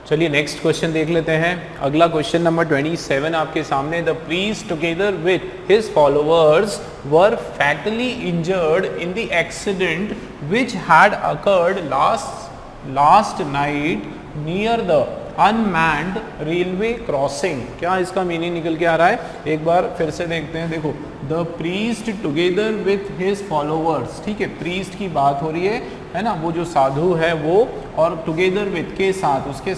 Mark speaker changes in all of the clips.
Speaker 1: चलिए next question देख लेते हैं। अगला क्वेश्चन नंबर 27 आपके सामने। The priest together with his followers were fatally injured in the accident which had occurred last night near the unmanned railway crossing. क्या इसका मीनिंग निकल के आ रहा है, एक बार फिर से देखते हैं। देखो, the priest together with his followers, ठीक है, प्रीस्ट की बात हो रही है ना, वो जो साधु है वो, और टुगेदर विथ के साथ, उसके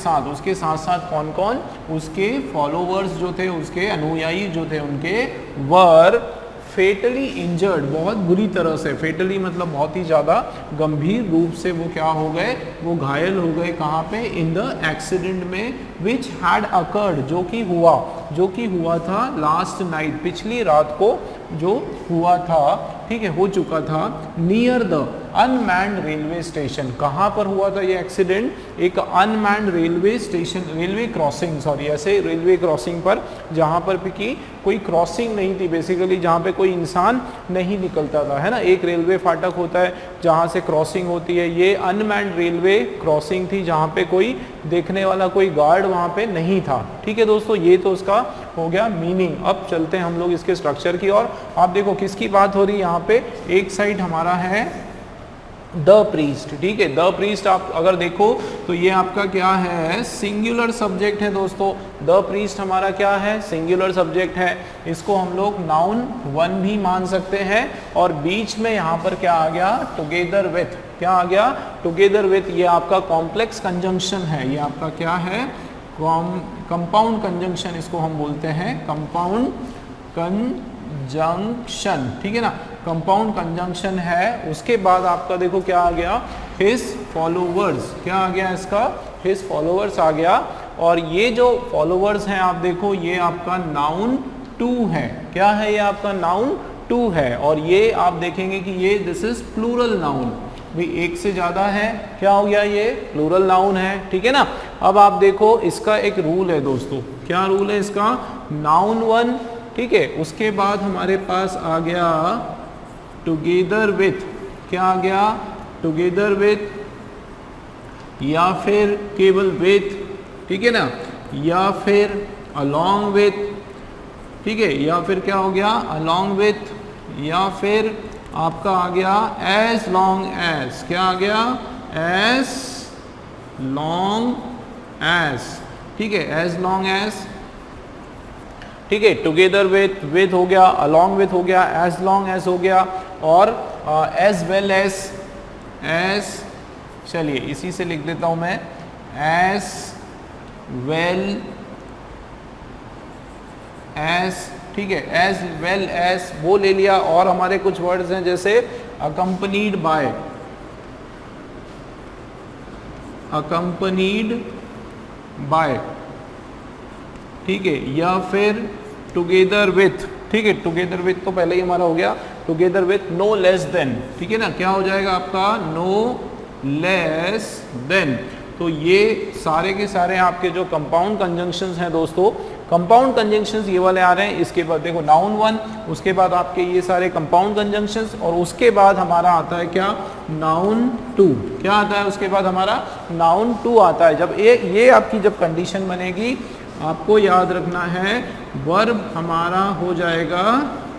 Speaker 1: साथ साथ कौन कौन, उसके फॉलोअर्स जो थे, उसके अनुयायी जो थे उनके, वर फेटली इंजर्ड, बहुत बुरी तरह से, फेटली मतलब बहुत ही ज़्यादा गंभीर रूप से वो क्या हो गए, वो घायल हो गए। कहाँ पे, इन द एक्सीडेंट में, विच हैड अकर्ड, जो कि हुआ था, लास्ट नाइट, पिछली रात को जो हुआ था, ठीक है, हो चुका था, near the unmanned railway station. कहाँ पर हुआ था ये एक्सीडेंट, एक unmanned railway station, railway crossing, sorry, ऐसे रेलवे क्रॉसिंग पर, जहाँ पर कि कोई क्रॉसिंग नहीं थी, बेसिकली जहाँ पे कोई इंसान नहीं निकलता था, है ना। एक रेलवे फाटक होता है जहाँ से क्रॉसिंग होती है, ये अनमैन्ड रेलवे क्रॉसिंग थी जहाँ पे कोई देखने वाला, कोई गार्ड वहाँ पे नहीं था। ठीक है दोस्तों, ये तो उसका हो गया मीनिंग। अब चलते हैं हम लोग इसके स्ट्रक्चर की ओर। आप देखो किसकी बात हो रही है यहाँ पे, एक साइड हमारा है द प्रीस्ट, ठीक है, द प्रीस्ट आप अगर देखो तो ये आपका क्या है, सिंगुलर सब्जेक्ट है दोस्तों। द प्रीस्ट हमारा क्या है, सिंगुलर सब्जेक्ट है, इसको हम लोग नाउन वन भी मान सकते हैं। और बीच में यहाँ पर क्या आ गया, टुगेदर विथ, क्या आ गया, टुगेदर विथ, ये आपका कॉम्प्लेक्स कंजंक्शन है, ये आपका क्या है, कंपाउंड कंजंक्शन इसको हम बोलते हैं, कंपाउंड कंजंक्शन, ठीक है ना, कंपाउंड कंजंक्शन है। उसके बाद आपका देखो क्या आ गया, हिज फॉलोवर्स, क्या आ गया इसका, हिज फॉलोवर्स आ गया। और ये जो फॉलोवर्स हैं आप देखो, ये आपका नाउन टू है, क्या है, ये आपका नाउन टू है। और ये आप देखेंगे कि ये दिस इज प्लूरल नाउन, भी एक से ज्यादा है, क्या हो गया, ये प्लूरल नाउन है, ठीक है ना। अब आप देखो इसका एक रूल है दोस्तों, क्या रूल है इसका, नाउन वन, ठीक है, उसके बाद हमारे पास आ गया टुगेदर विथ, क्या आ गया, टुगेदर विथ, या फिर केवल विथ, ठीक है ना, या फिर अलोंग विथ, ठीक है, या फिर क्या हो गया, अलोंग विथ, या फिर आपका आ गया एज लॉन्ग एज, क्या आ गया, एज लॉन्ग एज, ठीक है, एज लॉन्ग एज, ठीक है, टुगेदर विथ हो गया, अलोंग विथ हो गया, एज लॉन्ग एज हो गया, और एज वेल एज, चलिए इसी से लिख देता हूं मैं, एज वेल एज, ठीक है, एज वेल एज वो ले लिया। और हमारे कुछ वर्ड्स हैं जैसे अकम्पनीड बाय, अकम्पनीड बाय, ठीक है, या फिर टुगेदर विथ, ठीक है, टुगेदर विथ तो पहले ही हमारा हो गया, together with no less than, ठीक है ना, क्या हो जाएगा आपका, नो लेस देन। तो ये सारे के सारे आपके जो कंपाउंड कंजंक्शंस हैं दोस्तों, कंपाउंड कंजंक्शंस ये वाले आ रहे हैं। इसके बाद देखो नाउन वन, उसके बाद आपके ये सारे कंपाउंड कंजंक्शंस, और उसके बाद हमारा आता है क्या, नाउन टू, क्या आता है उसके बाद हमारा, नाउन टू आता है। जब ये आपकी जब कंडीशन बनेगी, आपको याद रखना है, वर्ब हमारा हो जाएगा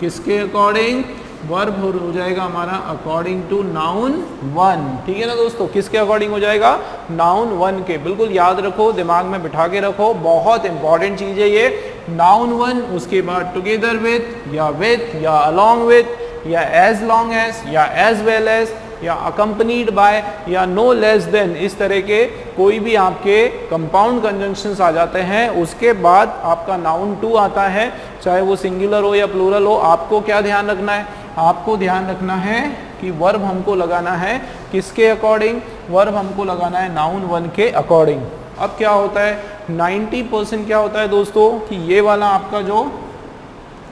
Speaker 1: किसके अकॉर्डिंग, वर्ब हो जाएगा हमारा अकॉर्डिंग टू नाउन वन, ठीक है ना दोस्तों, किसके अकॉर्डिंग हो जाएगा, नाउन वन के। बिल्कुल याद रखो, दिमाग में बिठा के रखो, बहुत इंपॉर्टेंट चीज है ये, नाउन वन, उसके बाद टुगेदर विथ, या अलोंग विथ, या एज लॉन्ग एज, या एज वेल एज, या अकम्पनीड बाय, या नो लेस देन, इस तरह के कोई भी आपके कंपाउंड कंजंक्शंस आ जाते हैं। उसके बाद आपका नाउन टू आता है, चाहे वो सिंगुलर हो या प्लूरल हो। आपको क्या ध्यान रखना है, आपको ध्यान रखना है कि वर्ब हमको लगाना है किसके अकॉर्डिंग, वर्ब हमको लगाना है नाउन वन के अकॉर्डिंग। अब क्या होता है, 90% क्या होता है दोस्तों, कि ये वाला आपका जो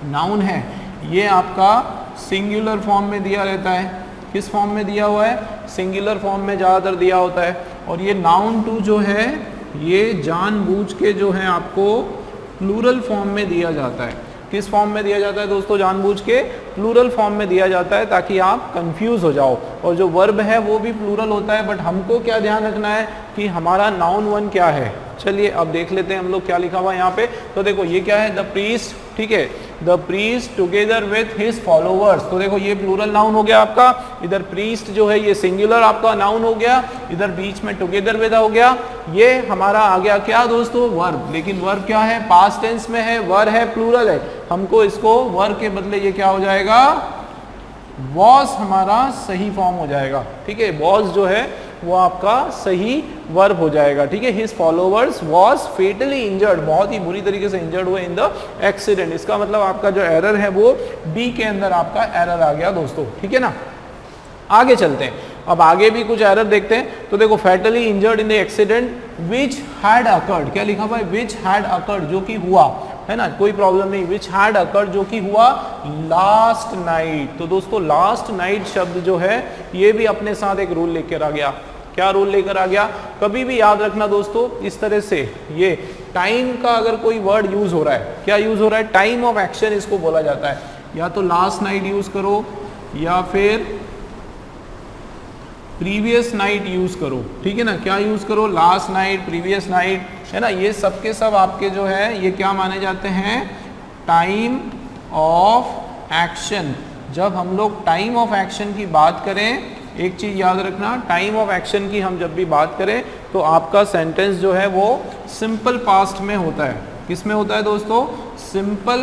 Speaker 1: नाउन है ये आपका सिंगुलर फॉर्म में दिया रहता है। किस फॉर्म में दिया हुआ है, सिंगुलर फॉर्म में ज़्यादातर दिया होता है। और ये नाउन टू जो है ये जानबूझ के जो है आपको प्लूरल फॉर्म में दिया जाता है। किस फॉर्म में दिया जाता है दोस्तों, जानबूझ के प्लूरल फॉर्म में दिया जाता है, ताकि आप कंफ्यूज हो जाओ। और जो वर्ब है वो भी प्लूरल होता है, बट हमको क्या ध्यान रखना है कि हमारा नाउन वन क्या है, चलिए अब देख लेते हैं हम लोग क्या लिखा हुआ है यहाँ पे। तो देखो ये क्या है, द प्रीस्ट, ठीक है, the priest together with his followers. तो देखो ये प्लूरल नाउन हो गया आपका, इधर प्रीस्ट जो है ये सिंगुलर आपका नाउन हो गया, इधर बीच में टुगेदर विद हो गया, ये हमारा आ गया क्या दोस्तों, वर्ब। लेकिन वर्ब क्या है, पास्ट टेंस में है, वर्ब है, प्लूरल है, हमको इसको वर्ब के बदले ये क्या हो जाएगा, वॉज हमारा सही फॉर्म हो जाएगा, ठीक है। वॉज जो है वो आपका सही वर्ब हो जाएगा, ठीक है। His followers was fatally injured, बहुत ही बुरी तरीके से इंजर्ड हुए इन द एक्सीडेंट। इसका मतलब आपका जो एरर है वो डी के अंदर आपका एरर आ गया दोस्तों, ठीक है ना। आगे चलते हैं, अब आगे भी कुछ एरर देखते हैं। तो देखो fatally injured in the accident which had occurred, क्या लिखा हुआ है, विच हैड अकर्ड, जो कि हुआ, है ना, कोई प्रॉब्लम नहीं, विच हैड अकर्ड, जो कि हुआ लास्ट नाइट। तो दोस्तों लास्ट नाइट शब्द जो है ये भी अपने साथ एक रूल लेकर आ गया। क्या रूल लेकर आ गया, कभी भी याद रखना दोस्तों, इस तरह से ये टाइम का अगर कोई वर्ड यूज हो रहा है, क्या यूज हो रहा है, टाइम ऑफ एक्शन इसको बोला जाता है। या तो लास्ट नाइट यूज करो या फिर प्रीवियस नाइट यूज करो, ठीक है ना। क्या यूज करो, लास्ट नाइट, प्रीवियस नाइट, है ना, ये सब के सब आपके जो है ये क्या माने जाते हैं, टाइम ऑफ एक्शन। जब हम लोग टाइम ऑफ एक्शन की बात करें, एक चीज याद रखना, टाइम ऑफ एक्शन की हम जब भी बात करें तो आपका सेंटेंस जो है वो सिंपल पास्ट में होता है। किस में होता है दोस्तों, सिंपल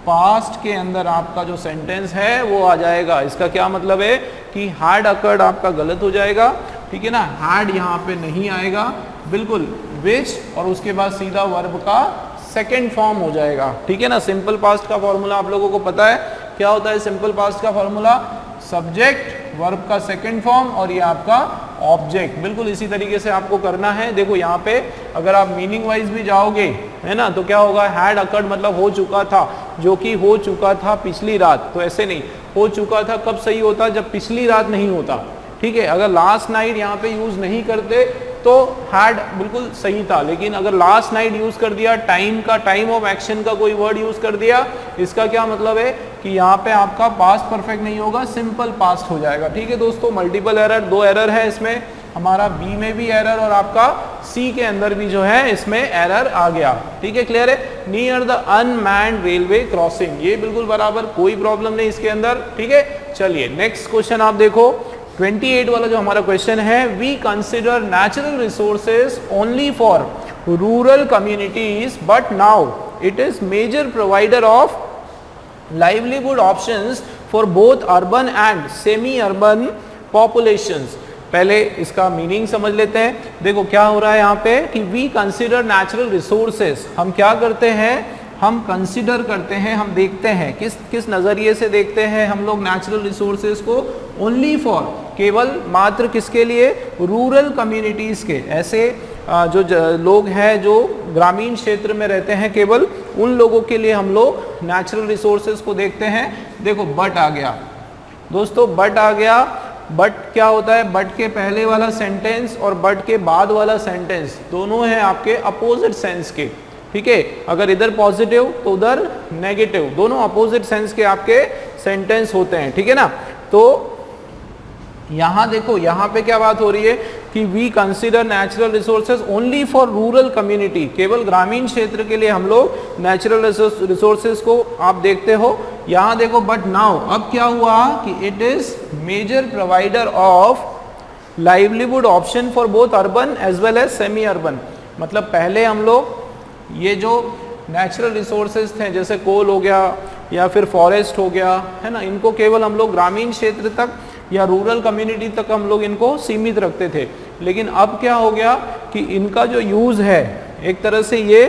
Speaker 1: पास्ट के अंदर आपका जो सेंटेंस है वो आ जाएगा। इसका क्या मतलब है कि हैड अकर्ड आपका गलत हो जाएगा, ठीक है ना, हैड यहाँ पे नहीं आएगा, बिल्कुल विच और उसके बाद सीधा वर्ब का सेकेंड फॉर्म हो जाएगा, ठीक है ना। सिंपल पास्ट का फॉर्मूला आप लोगों को पता है, क्या होता है सिंपल पास्ट का फॉर्मूला, सब्जेक्ट वर्ब का सेकंड फॉर्म और ये आपका ऑब्जेक्ट। बिल्कुल इसी तरीके से आपको करना है। देखो यहाँ पे अगर आप मीनिंग वाइज भी जाओगे, है ना, तो क्या होगा, हैड अकर्ड मतलब हो चुका था, जो कि हो चुका था पिछली रात। तो ऐसे नहीं, हो चुका था कब सही होता, जब पिछली रात नहीं होता, ठीक है। अगर लास्ट नाइट यहाँ पे यूज नहीं करते तो हैड बिल्कुल सही था, लेकिन अगर लास्ट नाइट यूज कर दिया, टाइम का, टाइम ऑफ एक्शन का कोई वर्ड यूज कर दिया, इसका क्या मतलब है कि यहाँ पे आपका पास्ट परफेक्ट नहीं होगा, सिंपल पास्ट हो जाएगा, ठीक है दोस्तों। मल्टीपल एरर, दो एरर है इसमें, हमारा बी में भी एरर और आपका सी के अंदर भी जो है इसमें एरर आ गया, ठीक है, क्लियर है। Near the unmanned railway crossing, ये बिल्कुल बराबर, कोई प्रॉब्लम नहीं इसके अंदर, ठीक है। चलिए नेक्स्ट क्वेश्चन आप देखो, 28 वाला जो हमारा क्वेश्चन है, we consider natural resources only for rural communities but now it is major provider of livelihood options for both urban and semi urban populations. पहले इसका मीनिंग समझ लेते हैं। देखो क्या हो रहा है यहाँ पे कि वी कंसिडर नेचुरल रिसोर्सेज, हम क्या करते हैं, हम कंसिडर करते हैं, हम देखते हैं, किस नज़रिए से देखते हैं हम लोग नेचुरल रिसोर्सेज को, ओनली फॉर, केवल मात्र किसके लिए, रूरल कम्युनिटीज़ के, ऐसे जो लोग हैं जो ग्रामीण क्षेत्र में रहते हैं, केवल उन लोगों के लिए हम लोग नेचुरल रिसोर्सेज को देखते हैं। देखो बट आ गया दोस्तों, बट आ गया। बट क्या होता है, बट के पहले वाला सेंटेंस और बट के बाद वाला सेंटेंस दोनों हैं आपके अपोजिट सेंस के, ठीक है। अगर इधर पॉजिटिव तो उधर नेगेटिव, दोनों अपोजिट सेंस के आपके सेंटेंस होते हैं, ठीक है ना। तो यहाँ देखो, यहाँ पे क्या बात हो रही है कि we consider natural resources only for rural community, केवल ग्रामीण क्षेत्र के लिए हम लोग नेचुरल रिसोर्सेज को आप देखते हो। यहाँ देखो बट नाउ, अब क्या हुआ कि it is major provider of livelihood option for both urban as well as semi urban. मतलब पहले हम लोग ये जो नेचुरल रिसोर्सेज थे, जैसे कोल हो गया या फिर फॉरेस्ट हो गया, है ना, इनको केवल हम लोग ग्रामीण क्षेत्र तक या रूरल कम्युनिटी तक हम लोग इनको सीमित रखते थे। लेकिन अब क्या हो गया कि इनका जो यूज़ है एक तरह से ये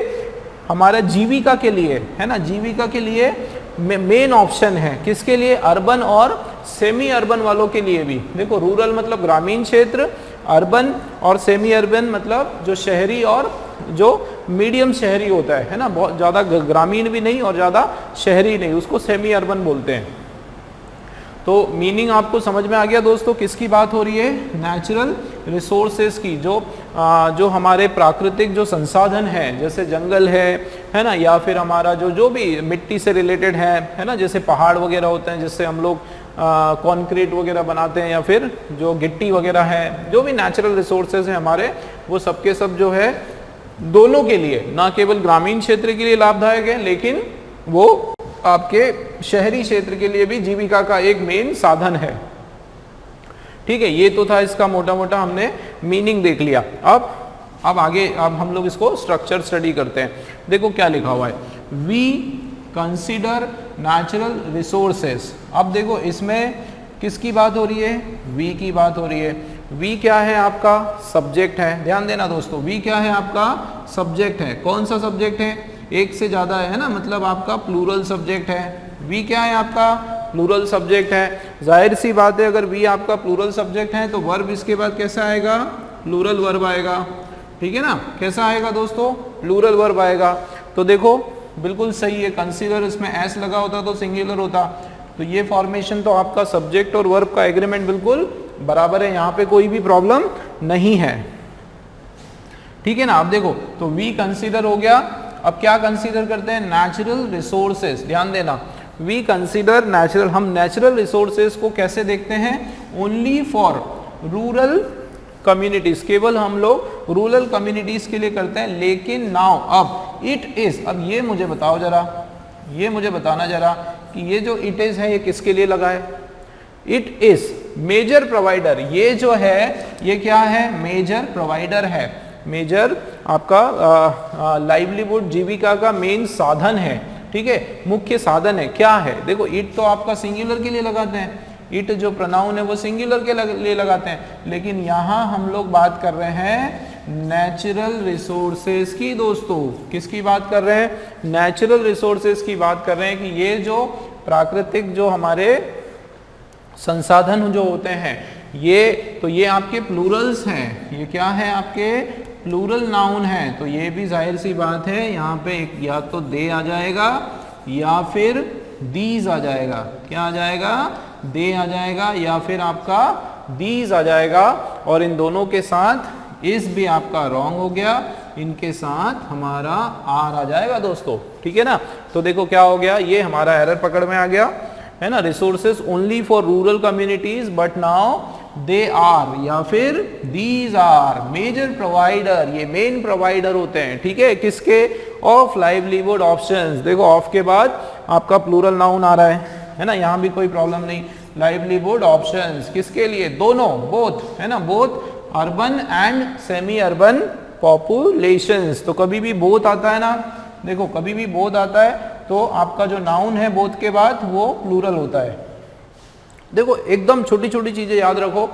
Speaker 1: हमारा जीविका के लिए, है ना, जीविका के लिए मेन ऑप्शन है। किसके लिए, अर्बन और सेमी अर्बन वालों के लिए भी। देखो रूरल मतलब ग्रामीण क्षेत्र, अर्बन और सेमी अर्बन मतलब जो शहरी और जो मीडियम शहरी होता है ना, बहुत ज़्यादा ग्रामीण भी नहीं और ज़्यादा शहरी नहीं, उसको सेमी अर्बन बोलते हैं। तो मीनिंग आपको समझ में आ गया दोस्तों, किसकी बात हो रही है, नेचुरल रिसोर्सेज की, जो हमारे प्राकृतिक जो संसाधन है, जैसे जंगल है ना, या फिर हमारा जो भी मिट्टी से रिलेटेड है ना, जैसे पहाड़ वगैरह होते हैं जिससे हम लोग कंक्रीट वगैरह बनाते हैं, या फिर जो गिट्टी वगैरह है, जो भी नेचुरल रिसोर्सेज हैं हमारे, वो सब के सब जो है दोनों के लिए, ना केवल ग्रामीण क्षेत्र के लिए लाभदायक है, लेकिन वो आपके शहरी क्षेत्र के लिए भी जीविका का एक मेन साधन है। ठीक है, ये तो था इसका मोटा मोटा हमने मीनिंग देख लिया। अब आगे अब हम लोग इसको स्ट्रक्चर स्टडी करते हैं। देखो क्या लिखा हुआ है, वी कंसिडर नेचुरल रिसोर्सेस। अब देखो इसमें किसकी बात हो रही है, वी की बात हो रही है। वी क्या है, आपका सब्जेक्ट है, ध्यान देना दोस्तों, वी क्या है, आपका सब्जेक्ट है। कौन सा सब्जेक्ट है, एक से ज्यादा है ना, मतलब आपका प्लूरल सब्जेक्ट है। वी क्या है, आपका प्लूरल सब्जेक्ट है। जाहिर सी बात है, अगर वी आपका प्लूरल सब्जेक्ट है तो वर्ब इसके बाद कैसा आएगा, प्लूरल वर्ब आएगा। ठीक है ना, कैसा आएगा दोस्तों, प्लूरल वर्ब आएगा। तो देखो बिल्कुल सही है, कंसीडर इसमें एस लगा होता तो सिंगुलर होता। तो ये फॉर्मेशन तो आपका सब्जेक्ट और वर्ब का एग्रीमेंट बिल्कुल बराबर है, यहाँ पे कोई भी प्रॉब्लम नहीं है। ठीक है ना, अब देखो तो वी कंसीडर हो गया। अब क्या कंसीडर करते हैं, नेचुरल रिसोर्सेस। ध्यान देना, वी कंसीडर नेचुरल, हम नेचुरल रिसोर्सेस को कैसे देखते हैं, ओनली फॉर रूरल कम्युनिटीज, केवल हम लोग रूरल कम्युनिटीज के लिए करते हैं। लेकिन नाउ अब इट इज, अब ये मुझे बताओ जरा, ये मुझे बताना जरा कि ये जो इट इज है ये किसके लिए लगा है, इट इज मेजर प्रोवाइडर। ये जो है ये क्या है, मेजर प्रोवाइडर है। मेजर आपका लाइवलीहुड जीविका का मेन साधन है। ठीक है, मुख्य साधन है। क्या है, देखो इट तो आपका सिंगुलर के लिए लगाते हैं, इट जो प्रोनाउन है वो सिंगुलर के लिए लगाते हैं, लेकिन यहाँ हम लोग बात कर रहे हैं नेचुरल रिसोर्सेज की। दोस्तों किसकी बात कर रहे हैं, नेचुरल रिसोर्सेज की बात कर रहे हैं कि ये जो प्राकृतिक जो हमारे संसाधन जो होते हैं ये, तो ये आपके प्लूरल्स हैं। ये क्या है, आपके प्लूरल नाउन है। तो ये भी जाहिर सी बात है, यहाँ पे एक या तो दे आ जाएगा या फिर दीज आ जाएगा। क्या आ जाएगा, दे आ जाएगा या फिर आपका दीज आ जाएगा। और इन दोनों के साथ इस भी आपका रॉन्ग हो गया, इनके साथ हमारा आर आ जाएगा दोस्तों। ठीक है ना, तो देखो क्या हो गया, ये हमारा एरर पकड़ में आ गया है ना। Resources only for rural communities but now they are या फिर दीज आर मेजर प्रोवाइडर, ये मेन प्रोवाइडर होते हैं। ठीक है, किसके, ऑफ लाइवलीहुड ऑप्शंस। देखो ऑफ के बाद आपका प्लूरल नाउन आ रहा है ना, यहाँ भी कोई प्रॉब्लम नहीं। लाइवलीहुड ऑप्शंस किसके लिए, दोनों, बोथ है ना, both urban and semi urban populations. तो कभी भी बोथ आता है ना, देखो कभी भी बोथ आता है तो आपका जो नाउन है बोथ के बाद वो प्लूरल होता है। देखो एकदम छोटी छोटी चीजें याद रखो,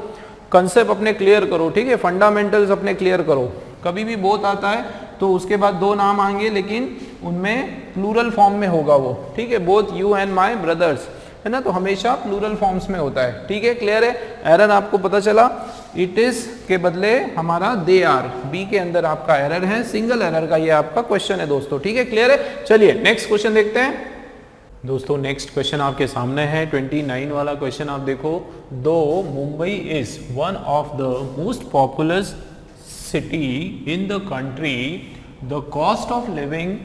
Speaker 1: कंसेप्ट अपने क्लियर करो। ठीक है, फंडामेंटल्स अपने क्लियर करो। कभी भी बोथ आता है तो उसके बाद दो नाम आएंगे, लेकिन उनमें प्लूरल फॉर्म में होगा वो। ठीक है, both you and my brothers है ना, तो हमेशा प्लूरल फॉर्म्स में होता है। ठीक है, क्लियर है। एरर आपको पता चला, इट इज के बदले हमारा दे आर, बी के अंदर आपका एरर है, सिंगल एरर का ये आपका क्वेश्चन है दोस्तों। ठीक है, क्लियर है। चलिए नेक्स्ट क्वेश्चन देखते हैं दोस्तों। नेक्स्ट क्वेश्चन आपके सामने है 29 वाला क्वेश्चन। आप देखो, दो Mumbai is one of the most populous city in the country, the cost of living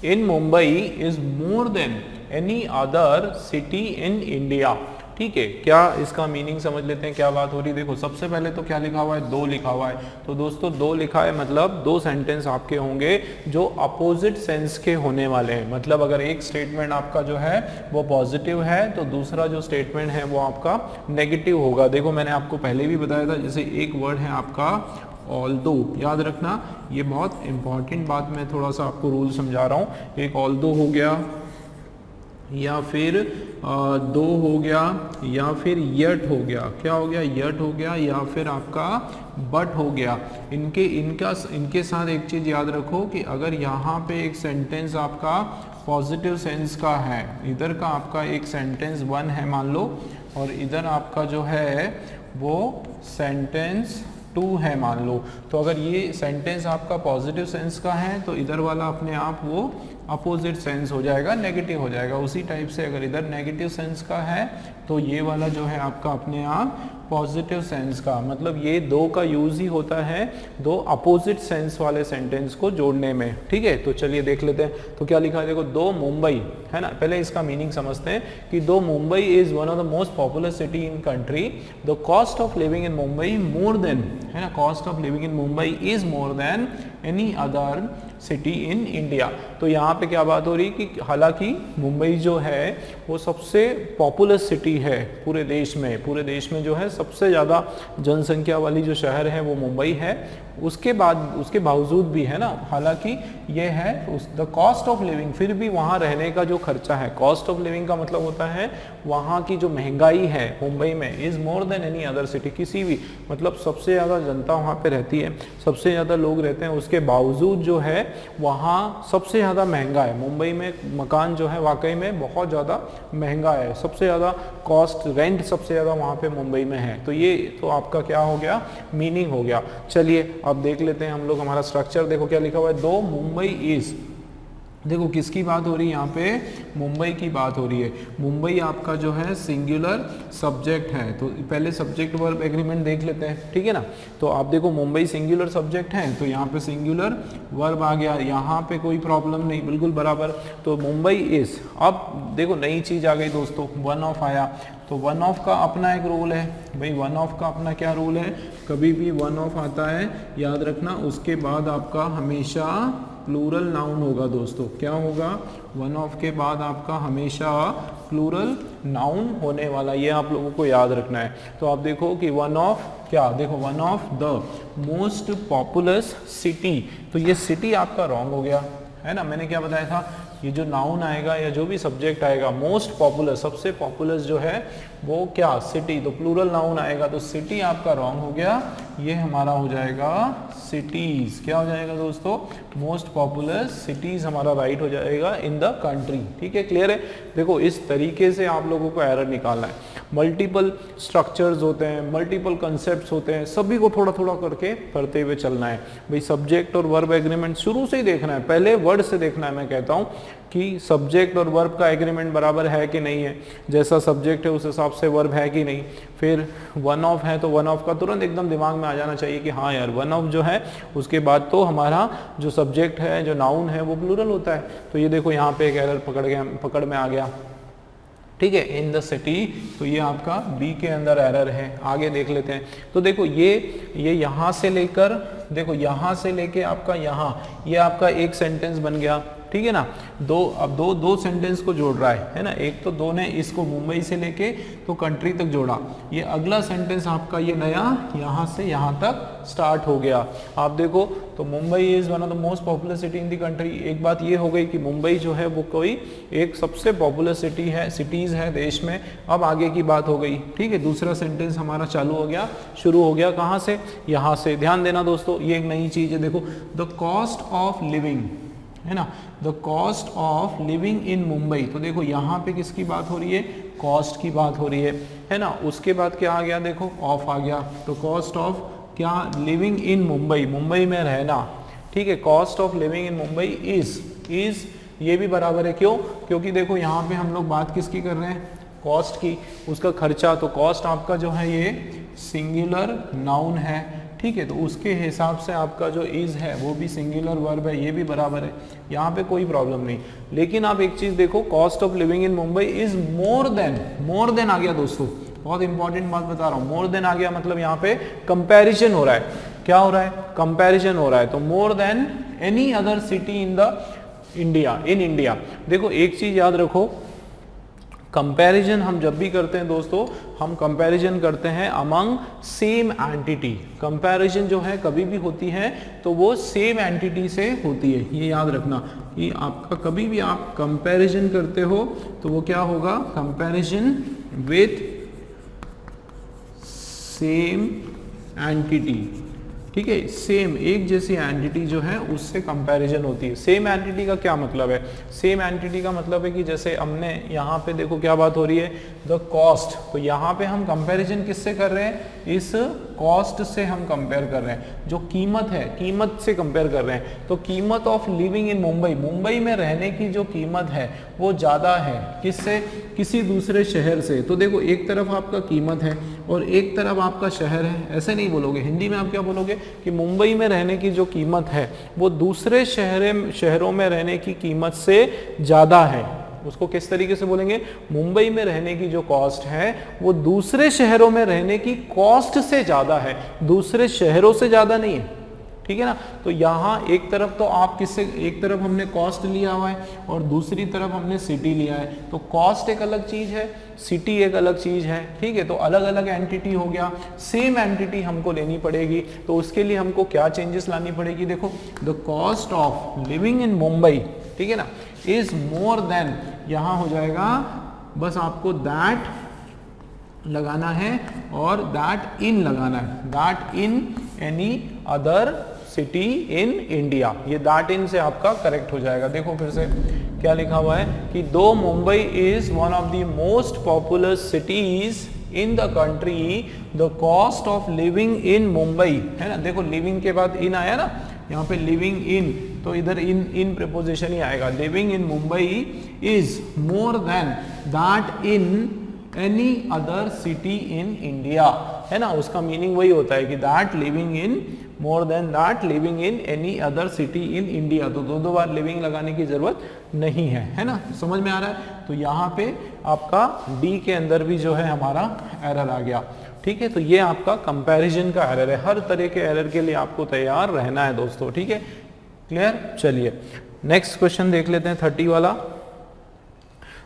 Speaker 1: in Mumbai is more then any other city in India. ठीक है, क्या इसका मीनिंग समझ लेते हैं, क्या बात हो रही है। देखो सबसे पहले तो क्या लिखा हुआ है, दो लिखा हुआ है। तो दोस्तों दो लिखा है मतलब दो सेंटेंस आपके होंगे जो अपोजिट सेंस के होने वाले हैं। मतलब अगर एक स्टेटमेंट आपका जो है वो पॉजिटिव है तो दूसरा जो स्टेटमेंट है वो आपका नेगेटिव होगा। देखो मैंने आपको पहले भी बताया था, जैसे एक वर्ड है आपका ऑल्दो, याद रखना ये बहुत इंपॉर्टेंट बात, मैं थोड़ा सा आपको रूल समझा रहा हूँ। एक ऑल्दो हो गया, या फिर दो हो गया, या फिर यट हो गया। क्या हो गया, यट हो गया, या फिर आपका बट हो गया। इनके साथ एक चीज़ याद रखो कि अगर यहाँ पे एक सेंटेंस आपका पॉजिटिव सेंस का है, इधर का आपका एक सेंटेंस वन है मान लो, और इधर आपका जो है वो सेंटेंस टू है मान लो, तो अगर ये सेंटेंस आपका पॉजिटिव सेंस का है तो इधर वाला अपने आप वो अपोजिट सेंस हो जाएगा, नेगेटिव हो जाएगा। उसी टाइप से अगर इधर नेगेटिव सेंस का है तो ये वाला जो है आपका अपने आप पॉजिटिव सेंस का, मतलब ये दो का यूज ही होता है दो अपोजिट सेंस वाले सेंटेंस को जोड़ने में, ठीक है। तो चलिए देख लेते हैं। तो क्या लिखा है, देखो दो मुंबई, है ना, पहले इसका मीनिंग समझते हैं कि दो Mumbai is one of the most popular city in country, the cost of living in Mumbai more than, है ना, cost of living in Mumbai is more then any other city in India. तो यहाँ पे क्या बात हो रही कि हालांकि मुंबई जो है वो सबसे पॉपुलर सिटी है पूरे देश में जो है सबसे ज़्यादा जनसंख्या वाली जो शहर है वो मुंबई है, उसके बावजूद भी, है ना, हालांकि ये है द कॉस्ट ऑफ लिविंग, फिर भी वहाँ रहने का जो खर्चा है, कॉस्ट ऑफ लिविंग का मतलब होता है वहाँ की जो महंगाई है मुंबई में, is more than any other city, किसी भी, मतलब सबसे ज़्यादा जनता वहाँ पे रहती है, सबसे ज़्यादा लोग रहते हैं, उसके बावजूद जो है वहाँ सबसे ज़्यादा महंगा है। मुंबई में मकान जो है वाकई में बहुत ज़्यादा महंगा है, सबसे ज़्यादा कॉस्ट, रेंट सबसे ज़्यादा वहाँ पे मुंबई में है। तो ये तो आपका क्या हो गया, मीनिंग हो गया। चलिए अब देख लेते हैं हम लोग हमारा स्ट्रक्चर। देखो क्या लिखा हुआ है, दो मुंबई इज, देखो किसकी बात हो रही है यहाँ पे, मुंबई की बात हो रही है। मुंबई आपका जो है सिंगुलर सब्जेक्ट है, तो पहले सब्जेक्ट वर्ब एग्रीमेंट देख लेते हैं, ठीक है ना। तो आप देखो मुंबई सिंगुलर सब्जेक्ट है, तो यहाँ पे सिंगुलर वर्ब आ गया, यहाँ पे कोई प्रॉब्लम नहीं, बिल्कुल बराबर। तो मुंबई इज, अब देखो नई चीज आ गई दोस्तों, वन ऑफ आया, तो वन ऑफ का अपना एक रूल है भाई, वन ऑफ का अपना क्या रूल है, कभी भी वन ऑफ आता है याद रखना उसके बाद आपका हमेशा प्लूरल नाउन होगा दोस्तों। क्या होगा, वन ऑफ के बाद आपका हमेशा प्लूरल नाउन होने वाला, ये आप लोगों को याद रखना है। तो आप देखो कि वन ऑफ क्या, देखो one of the most populous city, तो ये सिटी आपका रॉन्ग हो गया, है ना। मैंने क्या बताया था, ये जो नाउन आएगा या जो भी सब्जेक्ट आएगा, मोस्ट पॉपुलर, सबसे पॉपुलर जो है वो क्या, सिटी, तो प्लूरल नाउन आएगा, तो सिटी आपका रॉन्ग हो गया, ये हमारा हो जाएगा सिटीज। क्या हो जाएगा दोस्तों, मोस्ट पॉपुलर सिटीज हमारा राइट हो जाएगा इन द कंट्री, ठीक है, क्लियर है। देखो इस तरीके से आप लोगों को एरर निकालना है। मल्टीपल स्ट्रक्चर्स होते हैं, मल्टीपल कंसेप्ट्स होते हैं, सभी को थोड़ा थोड़ा करके पढ़ते हुए चलना है भाई। सब्जेक्ट और वर्ब एग्रीमेंट शुरू से ही देखना है, पहले वर्ड से देखना है। मैं कहता हूँ कि सब्जेक्ट और वर्ब का एग्रीमेंट बराबर है कि नहीं है, जैसा सब्जेक्ट है उस हिसाब से वर्ब है कि नहीं। फिर वन ऑफ है तो वन ऑफ का तुरंत एकदम दिमाग में आ जाना चाहिए कि हाँ यार वन ऑफ जो है, उसके बाद तो हमारा जो सब्जेक्ट है, जो नाउन है, वो प्लूरल होता है। तो ये देखो यहाँ पे एक एरर पकड़ में आ गया, ठीक है, इन द सिटी, तो ये आपका बी के अंदर एरर है। आगे देख लेते हैं। तो देखो ये यहाँ से लेकर, देखो यहाँ से लेके आपका यहाँ, ये आपका एक सेंटेंस बन गया, ठीक है ना। अब दो सेंटेंस को जोड़ रहा है ना। एक तो दो ने इसको मुंबई से लेके तो कंट्री तक जोड़ा, ये अगला सेंटेंस आपका ये नया यहाँ से यहाँ तक स्टार्ट हो गया। आप देखो तो Mumbai is one of the most popular city in the country. एक बात ये हो गई कि मुंबई जो है वो कोई एक सबसे पॉपुलर सिटी है, सिटीज है देश में। अब आगे की बात हो गई, ठीक है। दूसरा सेंटेंस हमारा चालू हो गया, शुरू हो गया कहाँ से, यहाँ से। ध्यान देना दोस्तों, ये एक नई चीज है। देखो द कॉस्ट ऑफ लिविंग, है ना, the cost of living in Mumbai. तो देखो यहाँ पे किसकी बात हो रही है, कॉस्ट की बात हो रही है ना। उसके बाद क्या आ गया, देखो ऑफ आ गया। तो कॉस्ट ऑफ क्या, लिविंग इन मुंबई, मुंबई में रहना, ठीक है। Cost of living in Mumbai is ये भी बराबर है, क्यों, क्योंकि देखो यहाँ पे हम लोग बात किसकी कर रहे हैं, कॉस्ट की, उसका खर्चा। तो कॉस्ट आपका जो है ये सिंगुलर नाउन है, ठीक है। तो उसके हिसाब से आपका जो इज है वो भी सिंगुलर वर्ब है, ये भी बराबर है, यहाँ पे कोई प्रॉब्लम नहीं। लेकिन आप एक चीज देखो, cost of living in Mumbai is more than आ गया दोस्तों, बहुत इंपॉर्टेंट बात बता रहा हूँ। मोर देन आ गया मतलब यहाँ पे कंपैरिजन हो रहा है। क्या हो रहा है, कंपैरिजन हो रहा है। तो more than any other city in India. देखो एक चीज याद रखो, कंपैरिजन हम जब भी करते हैं दोस्तों, हम कंपैरिजन करते हैं अमंग सेम एंटिटी। कंपैरिजन जो है कभी भी होती है तो वो सेम एंटिटी से होती है, ये याद रखना कि आपका कभी भी आप कंपैरिजन करते हो तो वो क्या होगा, कंपैरिजन विथ सेम एंटिटी, ठीक है। सेम एक जैसी एंटिटी जो है उससे कंपैरिजन होती है। सेम एंटिटी का क्या मतलब है, सेम एंटिटी का मतलब है कि जैसे हमने यहाँ पे देखो क्या बात हो रही है, द कॉस्ट। तो यहाँ पे हम कंपैरिजन किससे कर रहे हैं, इस कॉस्ट से हम कंपेयर कर रहे हैं, जो कीमत है कीमत से कंपेयर कर रहे हैं। तो कीमत of living in Mumbai, Mumbai में रहने की जो कीमत है वो ज़्यादा है किससे, किसी दूसरे शहर से। तो देखो एक तरफ आपका कीमत है और एक तरफ आपका शहर है, ऐसे नहीं बोलोगे, हिंदी में आप क्या बोलोगे कि मुंबई में रहने की जो कीमत है वो दूसरे शहरों में रहने की कीमत से ज़्यादा है। उसको किस तरीके से बोलेंगे, मुंबई में रहने की जो कॉस्ट है वो दूसरे शहरों में रहने की कॉस्ट से ज़्यादा है, दूसरे शहरों से ज़्यादा नहीं है, ठीक है ना। तो यहाँ एक तरफ तो आप किससे, एक तरफ हमने कॉस्ट लिया हुआ है और दूसरी तरफ हमने सिटी लिया है। तो कॉस्ट एक अलग चीज़ है, सिटी एक अलग चीज़ है, ठीक है। तो अलग अलग एंटिटी हो गया, सेम एंटिटी हमको लेनी पड़ेगी। तो उसके लिए हमको क्या चेंजेस लानी पड़ेगी, देखो the cost of living in Mumbai, ठीक है ना, इज मोर देन, यहाँ हो जाएगा बस आपको दैट लगाना है और दैट इन लगाना है, that in any other city in India. ये दैट इन से आपका करेक्ट हो जाएगा। देखो फिर से क्या लिखा हुआ है कि दो Mumbai is one of the most popular cities in the country, the cost of living in Mumbai, है ना। देखो लिविंग के बाद इन आया ना, यहाँ पे लिविंग इन, तो इधर इन प्रीपोजिशन ही आएगा। Living in Mumbai is more then that in any other city in India, है ना। उसका मीनिंग वही होता है कि that living in, more than that living in any other city in India. तो दो बार लिविंग लगाने की जरूरत नहीं है ना। समझ में आ रहा है। तो यहाँ पे आपका डी के अंदर भी जो है हमारा एरर आ गया, ठीक है। तो ये आपका कंपैरिजन का एरर है। हर तरह के एरर के लिए आपको तैयार रहना है दोस्तों, ठीक है, क्लियर। चलिए नेक्स्ट क्वेश्चन देख लेते हैं 30 वाला।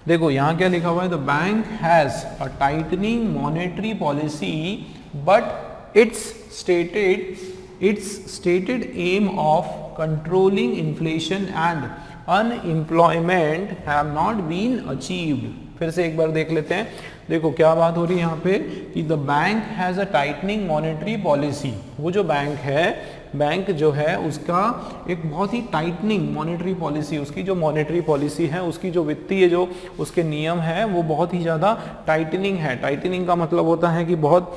Speaker 1: देखो यहाँ क्या लिखा हुआ है, the bank has a tightening monetary policy but its stated aim of controlling inflation and unemployment have not been achieved. फिर से एक बार देख लेते हैं। देखो क्या बात हो रही है यहाँ पे कि the bank has a tightening monetary policy. वो जो बैंक है, बैंक जो है उसका एक बहुत ही टाइटनिंग मॉनेटरी पॉलिसी, उसकी जो मॉनेटरी पॉलिसी है, उसकी जो वित्तीय जो उसके नियम है वो बहुत ही ज़्यादा टाइटनिंग है। टाइटनिंग का मतलब होता है कि बहुत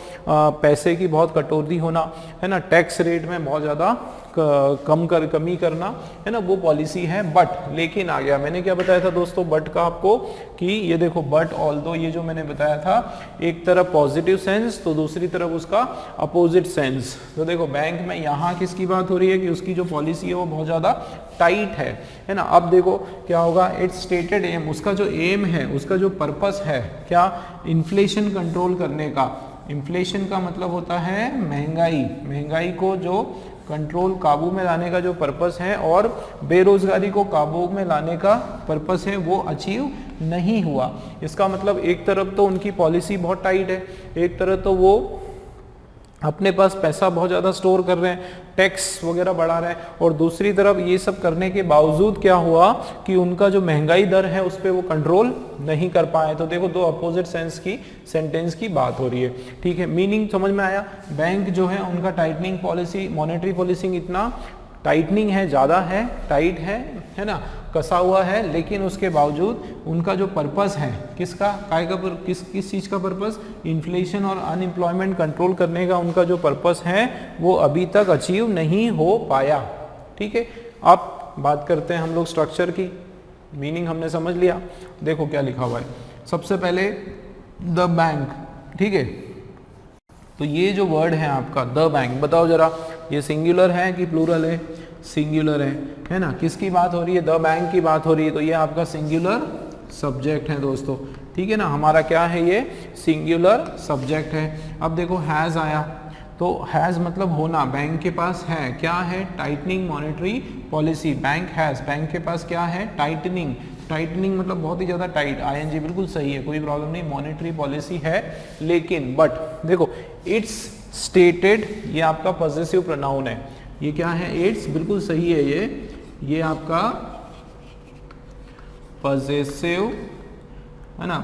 Speaker 1: पैसे की बहुत कटौती होना, है ना, टैक्स रेट में बहुत ज़्यादा कमी करना, है ना, वो पॉलिसी है। बट लेकिन आ गया, मैंने क्या बताया था दोस्तों बट का आपको, कि ये देखो बट ऑल्दो, ये जो मैंने बताया था एक तरफ पॉजिटिव सेंस तो दूसरी तरफ उसका अपोजिट सेंस। तो देखो बैंक में यहाँ किसकी बात हो रही है कि उसकी जो पॉलिसी है वो बहुत ज़्यादा टाइट है ना। अब देखो क्या होगा, इट्स स्टेटेड एम, उसका जो एम है, उसका जो पर्पस है क्या, इन्फ्लेशन कंट्रोल करने का। इन्फ्लेशन का मतलब होता है महंगाई, महंगाई को जो कंट्रोल काबू में लाने का जो पर्पस है, और बेरोजगारी को काबू में लाने का पर्पस है, वो अचीव नहीं हुआ। इसका मतलब एक तरफ तो उनकी पॉलिसी बहुत टाइट है, एक तरफ तो वो अपने पास पैसा बहुत ज़्यादा स्टोर कर रहे हैं, टैक्स वगैरह बढ़ा रहे हैं, और दूसरी तरफ ये सब करने के बावजूद क्या हुआ कि उनका जो महंगाई दर है उस पर वो कंट्रोल नहीं कर पाए। तो देखो दो अपोजिट सेंस की सेंटेंस की बात हो रही है, ठीक है। मीनिंग समझ में आया। बैंक जो है उनका टाइटनिंग पॉलिसी, मॉनेटरी पॉलिसी इतना टाइटनिंग है, ज़्यादा है, टाइट है ना, कसा हुआ है, लेकिन उसके बावजूद उनका जो पर्पस है, किसका, काय का, किस चीज़ का पर्पस, इन्फ्लेशन और अनएम्प्लॉयमेंट कंट्रोल करने का उनका जो पर्पस है वो अभी तक अचीव नहीं हो पाया, ठीक है। अब बात करते हैं हम लोग स्ट्रक्चर की। मीनिंग हमने समझ लिया। देखो क्या लिखा हुआ है, सबसे पहले द बैंक, ठीक है। तो ये जो वर्ड है आपका द बैंक, बताओ जरा ये सिंगुलर है कि प्लूरल है, सिंगुलर है ना। किसकी बात हो रही है, द बैंक की बात हो रही है, तो ये आपका सिंगुलर सब्जेक्ट है दोस्तों, ठीक है ना। हमारा क्या है, ये सिंगुलर सब्जेक्ट है। अब देखो हैज़ आया, तो हैज़ मतलब होना, बैंक के पास है, क्या है, tightening monetary policy. Bank has, bank के पास क्या है, टाइटनिंग, टाइटनिंग मतलब बहुत ही ज़्यादा टाइट, आईएनजी बिल्कुल सही है, कोई प्रॉब्लम नहीं, मॉनेटरी पॉलिसी है। लेकिन बट देखो इट्स स्टेटेड, ये आपका पॉजेसिव प्रोनाउन है, ये क्या है, इट्स, बिल्कुल सही है ये आपका पॉजेसिव है ना,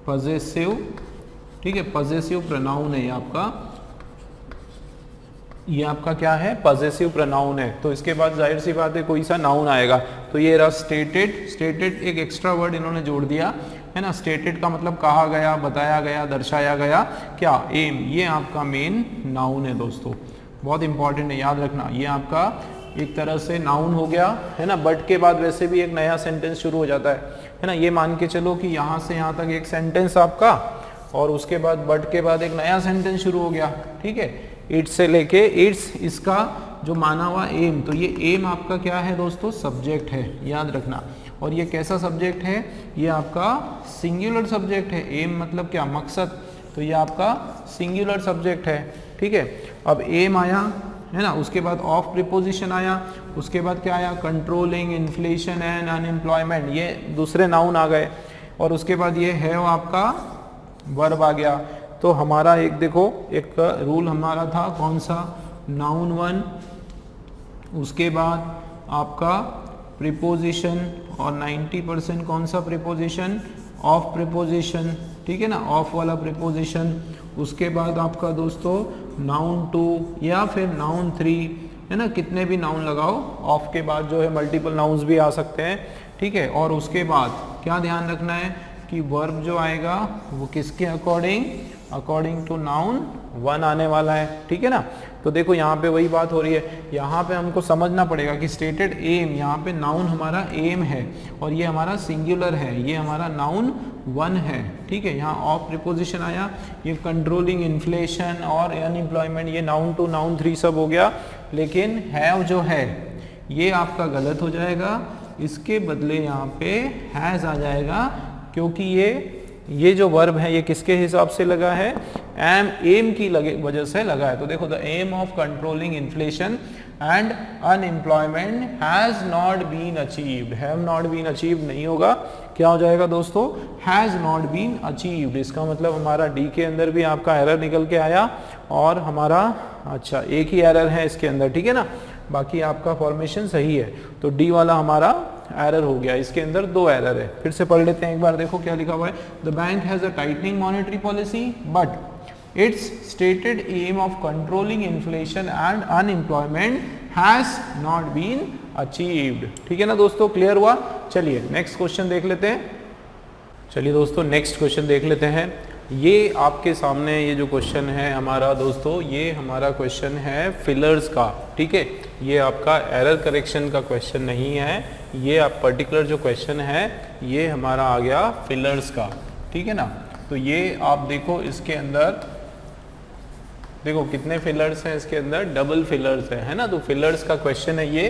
Speaker 1: पॉजेसिव, ठीक है, पॉजेसिव प्रोनाउन है ये आपका, ये आपका क्या है, पॉजेसिव प्रोनाउन है, तो इसके बाद जाहिर सी बात है कोई सा नाउन आएगा, तो ये रहा स्टेटेड। स्टेटेड एक एक्स्ट्रा वर्ड इन्होंने जोड़ दिया है ना, स्टेटेड का मतलब कहा गया, बताया गया, दर्शाया गया, क्या, एम, ये आपका मेन नाउन है दोस्तों, बहुत इंपॉर्टेंट है, याद रखना। ये आपका एक तरह से नाउन हो गया है ना, बट के बाद वैसे भी एक नया सेंटेंस शुरू हो जाता है ना, ये मान के चलो कि यहाँ से यहाँ तक एक सेंटेंस आपका, और उसके बाद बट के बाद एक नया सेंटेंस शुरू हो गया, ठीक है। इट्स से लेके इट्स, इसका जो माना हुआ एम, तो ये एम आपका क्या है दोस्तों, सब्जेक्ट है, याद रखना। और ये कैसा सब्जेक्ट है, ये आपका सिंगुलर सब्जेक्ट है, एम मतलब क्या, मकसद, तो ये आपका सिंगुलर सब्जेक्ट है, ठीक है। अब एम आया है ना, उसके बाद ऑफ प्रीपोजिशन आया, उसके बाद क्या आया, कंट्रोलिंग इन्फ्लेशन एंड अनएम्प्लॉयमेंट, ये दूसरे नाउन आ गए, और उसके बाद ये है वो आपका वर्ब आ गया। तो हमारा एक देखो, एक रूल हमारा था कौन सा, नाउन 1, उसके बाद आपका प्रीपोजिशन, और 90% कौन सा प्रीपोजिशन, ऑफ प्रीपोजिशन, ठीक है ना, ऑफ वाला प्रीपोजिशन। उसके बाद आपका दोस्तों नाउन 2 या फिर नाउन 3, है ना, कितने भी नाउन लगाओ, ऑफ के बाद जो है मल्टीपल नाउन्स भी आ सकते हैं, ठीक है। और उसके बाद क्या ध्यान रखना है कि वर्ब जो आएगा वो किसके अकॉर्डिंग, अकॉर्डिंग टू नाउन 1 आने वाला है, ठीक है ना। तो देखो यहाँ पे वही बात हो रही है, यहाँ पे हमको समझना पड़ेगा कि स्टेटेड एम, यहाँ पे नाउन हमारा एम है, और ये हमारा सिंगुलर है, ये हमारा नाउन 1 है, ठीक है। यहाँ ऑफ प्रीपोजिशन आया, ये कंट्रोलिंग इन्फ्लेशन और अनएम्प्लॉयमेंट, ये नाउन 2 नाउन 3 सब हो गया, लेकिन हैव जो है ये आपका गलत हो जाएगा, इसके बदले यहाँ पे हैज़ आ जाएगा, क्योंकि ये जो वर्ब है ये किसके हिसाब से लगा है, एम की वजह से लगा है। तो देखो, the aim of controlling inflation and unemployment has not been achieved, have not been achieved नहीं होगा, क्या हो जाएगा दोस्तों, हैज नॉट बीन अचीव्ड। इसका मतलब हमारा डी के अंदर भी आपका एरर निकल के आया, और हमारा अच्छा एक ही एरर है इसके अंदर, ठीक है ना, बाकी आपका फॉर्मेशन सही है। तो डी वाला हमारा एरर हो गया, इसके अंदर 2 एरर है। फिर से पढ़ लेते हैं एक बार, देखो क्या लिखा हुआ है, the bank has a tightening monetary policy but its stated aim of controlling inflation and unemployment has not been achieved, ठीक है ना दोस्तों, क्लियर हुआ। चलिए नेक्स्ट क्वेश्चन देख लेते हैं। चलिए दोस्तों नेक्स्ट क्वेश्चन देख लेते हैं। ये आपके सामने ये जो क्वेश्चन है हमारा दोस्तों, ये हमारा क्वेश्चन है फिलर्स का, ठीक है। ये आपका एरर करेक्शन का क्वेश्चन नहीं है, ये आप पर्टिकुलर जो क्वेश्चन है ये हमारा आ गया फिलर्स का, ठीक है ना। तो ये आप देखो, इसके अंदर देखो कितने फिलर्स हैं इसके अंदर, डबल फिलर्स है ना। तो फिलर्स का क्वेश्चन है ये,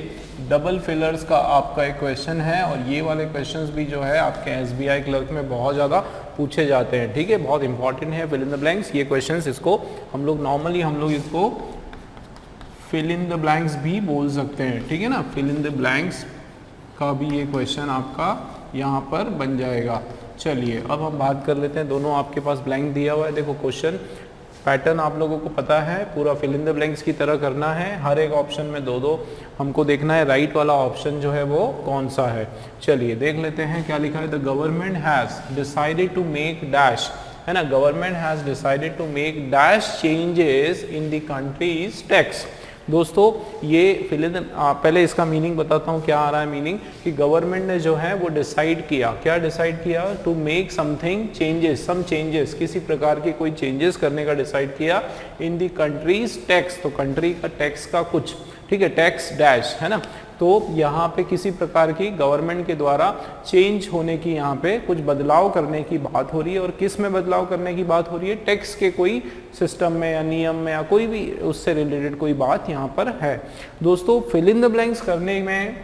Speaker 1: डबल फिलर्स का आपका एक क्वेश्चन है, और ये वाले क्वेश्चंस भी जो है आपके एसबीआई क्लर्क में बहुत ज़्यादा पूछे जाते हैं, ठीक है, बहुत इंपॉर्टेंट है फिल इन द ब्लैंक्स ये क्वेश्चंस। इसको हम लोग नॉर्मली इसको फिल इन द ब्लैंक्स भी बोल सकते हैं, ठीक है ना, फिल इन द ब्लैंक्स का भी ये क्वेश्चन आपका यहाँ पर बन जाएगा। चलिए अब हम बात कर लेते हैं, दोनों आपके पास ब्लैंक दिया हुआ है, देखो क्वेश्चन पैटर्न आप लोगों को पता है, पूरा फिल इन द ब्लैंक्स की तरह करना है, हर एक ऑप्शन में 2-2 हमको देखना है, राइट वाला ऑप्शन जो है वो कौन सा है। चलिए देख लेते हैं क्या लिखा है, the government has decided to make dash, है ना, government has decided to make dash changes in the country's tax. दोस्तों ये फिल इन पहले इसका मीनिंग बताता हूँ क्या आ रहा है मीनिंग, कि गवर्नमेंट ने जो है वो डिसाइड किया, क्या डिसाइड किया, to make something changes, some changes, किसी प्रकार के कोई चेंजेस करने का डिसाइड किया इन दी कंट्रीज टैक्स, तो कंट्री का टैक्स का कुछ, ठीक है, टैक्स डैश, है ना। तो यहाँ पे किसी प्रकार की गवर्नमेंट के द्वारा चेंज होने की, यहाँ पे कुछ बदलाव करने की बात हो रही है, और किस में बदलाव करने की बात हो रही है, टैक्स के कोई सिस्टम में या नियम में या कोई भी उससे रिलेटेड कोई बात यहाँ पर है। दोस्तों फिल इन द ब्लैंक्स करने में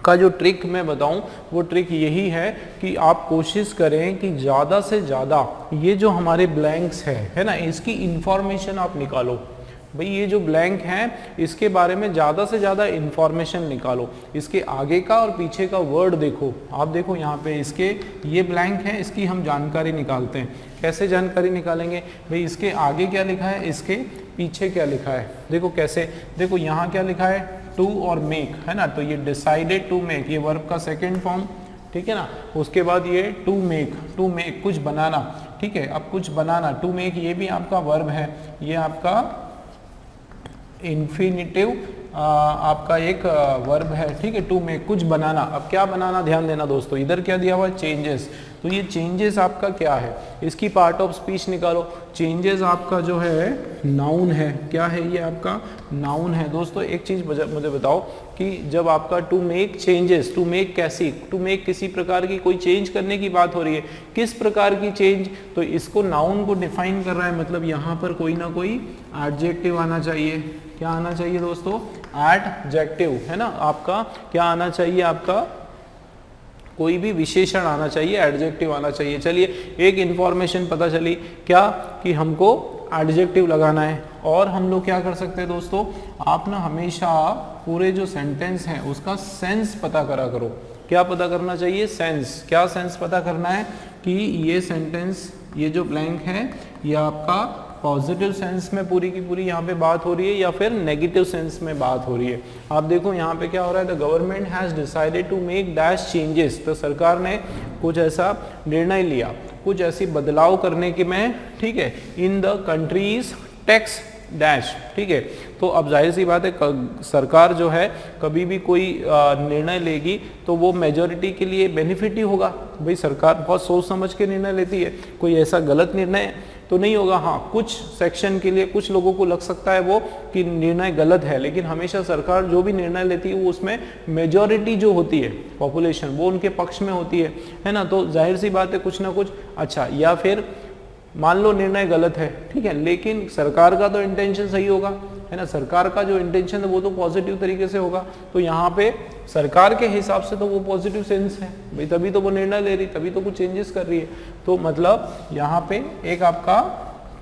Speaker 1: का जो ट्रिक मैं बताऊं वो ट्रिक यही है कि आप कोशिश करें कि ज़्यादा से ज़्यादा ये जो हमारे ब्लैंक्स है ना, इसकी इंफॉर्मेशन आप निकालो। भाई ये जो ब्लैंक है इसके बारे में ज़्यादा से ज़्यादा इंफॉर्मेशन निकालो, इसके आगे का और पीछे का वर्ड देखो। आप देखो यहाँ पे इसके ये ब्लैंक है, इसकी हम जानकारी निकालते हैं। कैसे जानकारी निकालेंगे भाई, इसके आगे क्या लिखा है, इसके पीछे क्या लिखा है, देखो कैसे, देखो यहाँ क्या लिखा है, टू और मेक, है ना, तो ये डिसाइडेड टू मेक, ये वर्ब का सेकेंड फॉर्म, ठीक है ना। उसके बाद ये टू मेक कुछ बनाना, ठीक है। अब कुछ बनाना, टू मेक ये भी आपका वर्ब है, ये आपका इन्फिनिटिव आपका एक वर्ब है, ठीक है, टू मेक, कुछ बनाना। अब क्या बनाना, ध्यान देना दोस्तों, इधर क्या दिया हुआ है, चेंजेस। तो ये चेंजेस आपका क्या है, इसकी पार्ट ऑफ स्पीच निकालो। चेंजेस आपका जो है नाउन है, क्या है ये आपका नाउन है। दोस्तों एक चीज मुझे बताओ कि जब आपका to make changes, to make कैसी, टू मेक किसी प्रकार की कोई चेंज करने की बात हो रही है, किस प्रकार की चेंज, तो इसको नाउन को डिफाइन कर रहा है, मतलब यहाँ पर कोई ना कोई एडजेक्टिव आना चाहिए। क्या आना चाहिए दोस्तों, एडजेक्टिव, है ना, आपका क्या आना चाहिए, आपका कोई भी विशेषण आना चाहिए, एडजेक्टिव आना चाहिए। चलिए एक इंफॉर्मेशन पता चली क्या, कि हमको एडजेक्टिव लगाना है। और हम लोग क्या कर सकते हैं दोस्तों, आप ना हमेशा पूरे जो सेंटेंस है उसका सेंस पता करा करो। क्या पता करना चाहिए, सेंस। क्या सेंस पता करना है कि ये सेंटेंस, ये जो ब्लैंक है, ये आपका पॉजिटिव सेंस में पूरी की पूरी यहाँ पे बात हो रही है या फिर नेगेटिव सेंस में बात हो रही है। आप देखो यहाँ पे क्या हो रहा है, the government has decided to make dash changes, तो सरकार ने कुछ ऐसा निर्णय लिया, कुछ ऐसी बदलाव करने के में, ठीक है, इन द कंट्रीज टैक्स डैश, ठीक है। तो अब जाहिर सी बात है, सरकार जो है कभी भी कोई निर्णय लेगी तो वो मेजॉरिटी के लिए बेनिफिट ही होगा। भाई सरकार बहुत सोच समझ के निर्णय लेती है, कोई ऐसा गलत निर्णय तो नहीं होगा। हाँ, कुछ सेक्शन के लिए, कुछ लोगों को लग सकता है वो कि निर्णय गलत है, लेकिन हमेशा सरकार जो भी निर्णय लेती है वो उसमें मेजॉरिटी जो होती है, पॉपुलेशन, वो उनके पक्ष में होती है ना। तो जाहिर सी बात है कुछ ना कुछ अच्छा, या फिर मान लो निर्णय गलत है, ठीक है, लेकिन सरकार का तो इंटेंशन सही होगा, है ना, सरकार का जो इंटेंशन है वो तो पॉजिटिव तरीके से होगा। तो यहाँ पे सरकार के हिसाब से तो वो पॉजिटिव सेंस है भाई, तभी तो वो निर्णय ले रही, तभी तो कुछ चेंजेस कर रही है। तो मतलब यहाँ पे एक आपका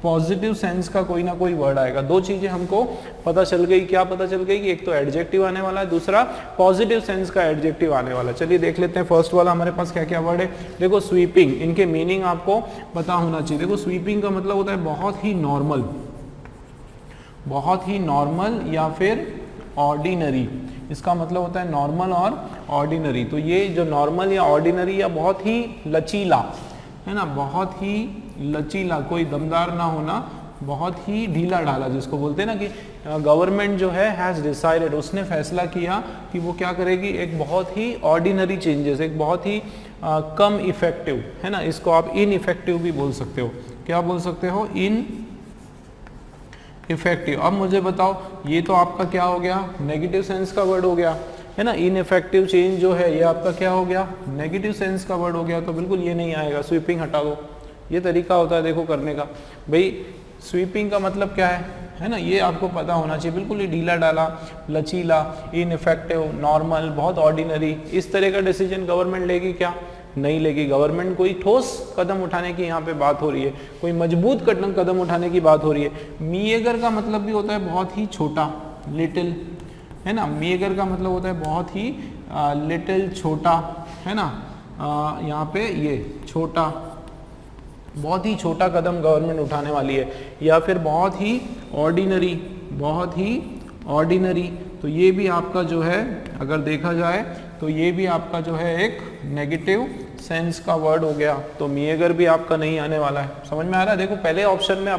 Speaker 1: पॉजिटिव सेंस का कोई ना कोई वर्ड आएगा। दो चीजें हमको पता चल गई, क्या पता चल गई कि एक तो एडजेक्टिव आने वाला है, दूसरा पॉजिटिव सेंस का एडजेक्टिव आने वाला है। चलिए देख लेते हैं फर्स्ट वाला हमारे पास क्या क्या वर्ड है। देखो स्वीपिंग, इनके मीनिंग आपको पता होना चाहिए। देखो स्वीपिंग का मतलब होता है बहुत ही नॉर्मल, बहुत ही नॉर्मल या फिर ऑर्डिनरी। इसका मतलब होता है नॉर्मल और ऑर्डिनरी। तो ये जो नॉर्मल या ऑर्डिनरी या बहुत ही लचीला, है ना, बहुत ही लचीला, कोई दमदार ना होना, बहुत ही ढीला ढाला, जिसको बोलते हैं ना कि गवर्नमेंट जो है हैज डिसाइडेड, उसने फैसला किया कि वो क्या करेगी, एक बहुत ही ऑर्डिनरी चेंजेस, एक बहुत ही कम इफेक्टिव, है ना, इसको आप इन इफेक्टिव भी बोल सकते हो। क्या बोल सकते हो, इन इफेक्टिव। अब मुझे बताओ, ये तो आपका क्या हो गया, नेगेटिव सेंस का वर्ड हो गया, है ना। इनइफेक्टिव चेंज जो है ये आपका क्या हो गया, नेगेटिव सेंस का वर्ड हो गया। तो बिल्कुल ये नहीं आएगा, स्वीपिंग हटा दो। ये तरीका होता है देखो करने का। भाई स्वीपिंग का मतलब क्या है ना, ये आपको पता होना चाहिए। बिल्कुल ही ढीला डाला, लचीला, इनइफेक्टिव, नॉर्मल, बहुत ऑर्डिनरी, इस तरह का डिसीजन गवर्नमेंट लेगी क्या, नहीं लेगी। गवर्नमेंट कोई ठोस कदम उठाने की यहाँ पे बात हो रही है, कोई मजबूत कदम उठाने की बात हो रही है। मीएगर का मतलब भी होता है बहुत ही छोटा, लिटिल, है ना। मीएगर का मतलब होता है बहुत ही लिटिल, छोटा, है ना। यहाँ पे ये छोटा, बहुत ही छोटा कदम गवर्नमेंट उठाने वाली है, या फिर बहुत ही ऑर्डिनरी, बहुत ही ऑर्डिनरी। तो ये भी आपका जो है अगर देखा जाए तो ये भी आपका जो है एक नेगेटिव सेंस का वर्ड हो गया। तो मीएगर भी आपका नहीं आने वाला है। समझ में आ रहा है। देखो पहले ऑप्शन में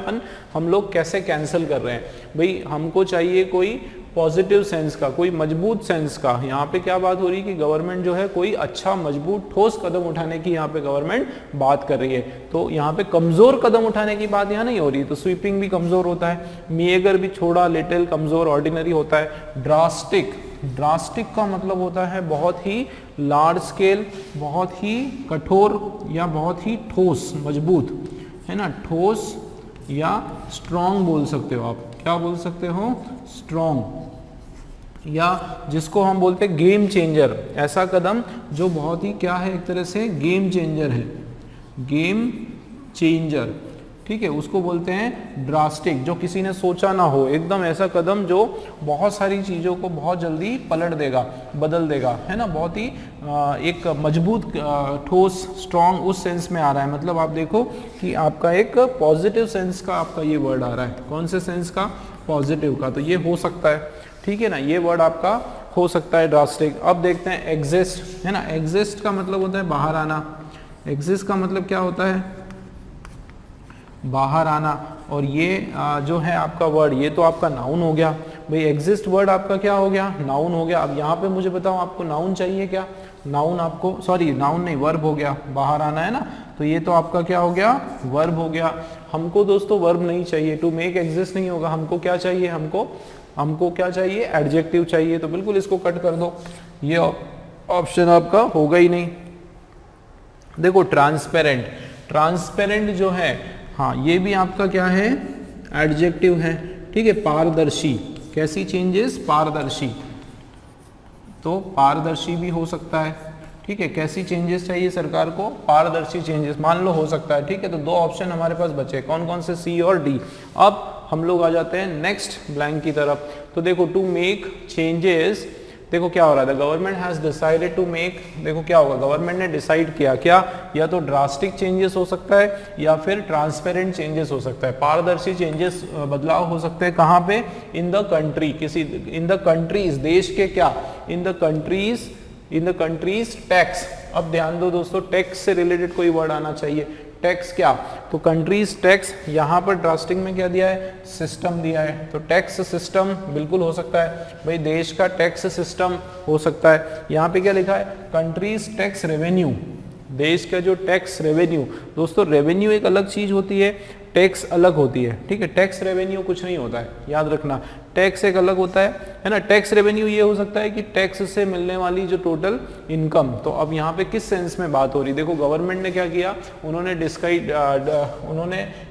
Speaker 1: हम लोग कैसे कैंसिल कर रहे हैं। भाई हमको चाहिए कोई पॉजिटिव सेंस का, कोई मजबूत सेंस का। यहाँ पे क्या बात हो रही है कि गवर्नमेंट जो है कोई अच्छा मजबूत ठोस कदम उठाने की यहाँ पे गवर्नमेंट बात कर रही है। तो यहाँ पे कमजोर कदम उठाने की बात यहाँ नहीं हो रही। तो स्वीपिंग भी कमजोर होता है, मीएगर भी छोटा, लिटिल, कमजोर, ऑर्डिनरी होता है। ड्रास्टिक, ड्रास्टिक का मतलब होता है बहुत ही लार्ज स्केल, बहुत ही कठोर या बहुत ही ठोस, मजबूत, है ना। ठोस या स्ट्रॉन्ग बोल सकते हो आप। क्या बोल सकते हो, स्ट्रॉन्ग, या जिसको हम बोलते हैं गेम चेंजर। ऐसा कदम जो बहुत ही क्या है, एक तरह से गेम चेंजर है, गेम चेंजर, ठीक है, उसको बोलते हैं ड्रास्टिक। जो किसी ने सोचा ना हो, एकदम ऐसा कदम जो बहुत सारी चीज़ों को बहुत जल्दी पलट देगा, बदल देगा, है ना। बहुत ही एक मजबूत, ठोस, स्ट्रॉन्ग, उस सेंस में आ रहा है। मतलब आप देखो कि आपका एक पॉजिटिव सेंस का आपका ये वर्ड आ रहा है। कौन से सेंस का, पॉजिटिव का। तो ये हो सकता है, ठीक है ना, ये वर्ड आपका हो सकता है ड्रास्टिक। अब देखते हैं एग्जिस्ट, है ना। एग्जिस्ट का मतलब होता है बाहर आना। एग्जिस्ट का मतलब क्या होता है, बाहर आना। और ये जो है आपका वर्ड, ये तो आपका नाउन हो गया। भाई एग्जिस्ट वर्ड आपका क्या हो गया, नाउन हो गया। अब यहाँ पे मुझे बताओ आपको नाउन चाहिए क्या, नाउन आपको, सॉरी नाउन नहीं वर्ब हो गया, बाहर आना है ना, तो ये तो आपका क्या हो गया, वर्ब हो गया। हमको दोस्तों वर्ब नहीं चाहिए, टू मेक एग्जिस्ट नहीं होगा, हमको क्या चाहिए, हमको क्या चाहिए, एडजेक्टिव चाहिए। तो बिल्कुल इसको कट कर दो, ये ऑप्शन आपका होगा ही नहीं। देखो ट्रांसपेरेंट, ट्रांसपेरेंट जो है, हाँ ये भी आपका क्या है, एडजेक्टिव है, ठीक है। पारदर्शी, कैसी चेंजेस, पारदर्शी, तो पारदर्शी भी हो सकता है, ठीक है। कैसी चेंजेस चाहिए सरकार को, पारदर्शी चेंजेस, मान लो हो सकता है, ठीक है। तो दो ऑप्शन हमारे पास बचे, कौन कौन से, सी और डी। अब हम लोग आ जाते हैं नेक्स्ट ब्लैंक की तरफ। तो देखो टू मेक चेंजेस, देखो क्या हो रहा है, government has decided to make, देखो क्या होगा, गवर्नमेंट ने डिसाइड किया क्या, या तो ड्रास्टिक चेंजेस हो सकता है या फिर ट्रांसपेरेंट चेंजेस हो सकता है, पारदर्शी चेंजेस, बदलाव हो सकते हैं कहाँ पे, इन द कंट्री, किसी, इन द कंट्रीज, देश के क्या, इन द कंट्रीज टैक्स। अब ध्यान दो दोस्तों, टैक्स से रिलेटेड कोई वर्ड आना चाहिए, टैक्स क्या, तो कंट्रीज टैक्स, यहाँ पर ड्रास्टिक में क्या दिया है, सिस्टम दिया है, तो टैक्स सिस्टम बिल्कुल हो सकता है, भाई देश का टैक्स सिस्टम हो सकता है। यहाँ पे क्या लिखा है, कंट्रीज टैक्स रेवेन्यू, देश का जो टैक्स रेवेन्यू, दोस्तों रेवेन्यू एक अलग चीज होती है, टैक्स अलग होती है, ठीक है। टैक्स रेवेन्यू कुछ नहीं होता है, याद रखना, टैक्स एक अलग होता है ना। टैक्स रेवेन्यू ये हो सकता है कि टैक्स से मिलने वाली जो टोटल इनकम। तो अब यहाँ पे किस सेंस में बात हो रही, देखो गवर्नमेंट ने क्या किया, उन्होंने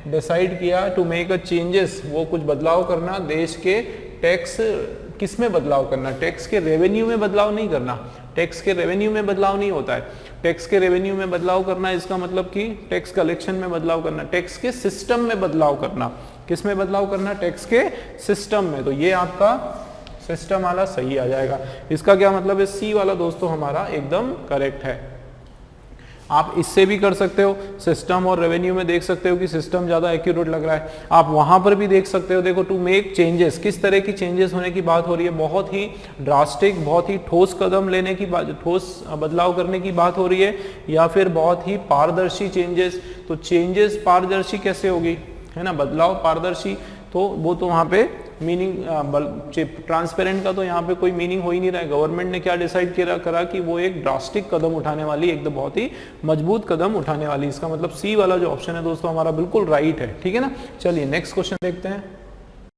Speaker 1: डिसाइड किया टू मेक अ चेंजेस, वो कुछ बदलाव करना, देश के टैक्स, किस में बदलाव करना, टैक्स के रेवेन्यू में बदलाव नहीं करना, टैक्स के रेवेन्यू में बदलाव नहीं होता है, टैक्स के रेवेन्यू में बदलाव करना इसका मतलब कि टैक्स कलेक्शन में बदलाव करना, टैक्स के सिस्टम में बदलाव करना, किस में बदलाव करना, टैक्स के सिस्टम में। तो ये आपका सिस्टम वाला सही आ जाएगा। इसका क्या मतलब है, सी वाला दोस्तों हमारा एकदम करेक्ट है। आप इससे भी कर सकते हो, सिस्टम और रेवेन्यू में देख सकते हो कि सिस्टम ज्यादा एक्यूरेट लग रहा है, आप वहां पर भी देख सकते हो। देखो टू मेक चेंजेस, किस तरह की चेंजेस होने की बात हो रही है, बहुत ही ड्रास्टिक, बहुत ही ठोस कदम लेने की बात, ठोस बदलाव करने की बात हो रही है, या फिर बहुत ही पारदर्शी चेंजेस। तो चेंजेस पारदर्शी कैसे होगी, है ना, बदलाव पारदर्शी, तो वो तो वहां पे मीनिंग, ट्रांसपेरेंट का तो यहाँ पे कोई मीनिंग हो ही नहीं रहा है। गवर्नमेंट ने क्या डिसाइड करा कि वो एक ड्रास्टिक कदम उठाने वाली, एकदम बहुत ही मजबूत कदम उठाने वाली, इसका मतलब सी वाला जो ऑप्शन है दोस्तों हमारा बिल्कुल राइट है, ठीक है ना। चलिए नेक्स्ट क्वेश्चन देखते हैं।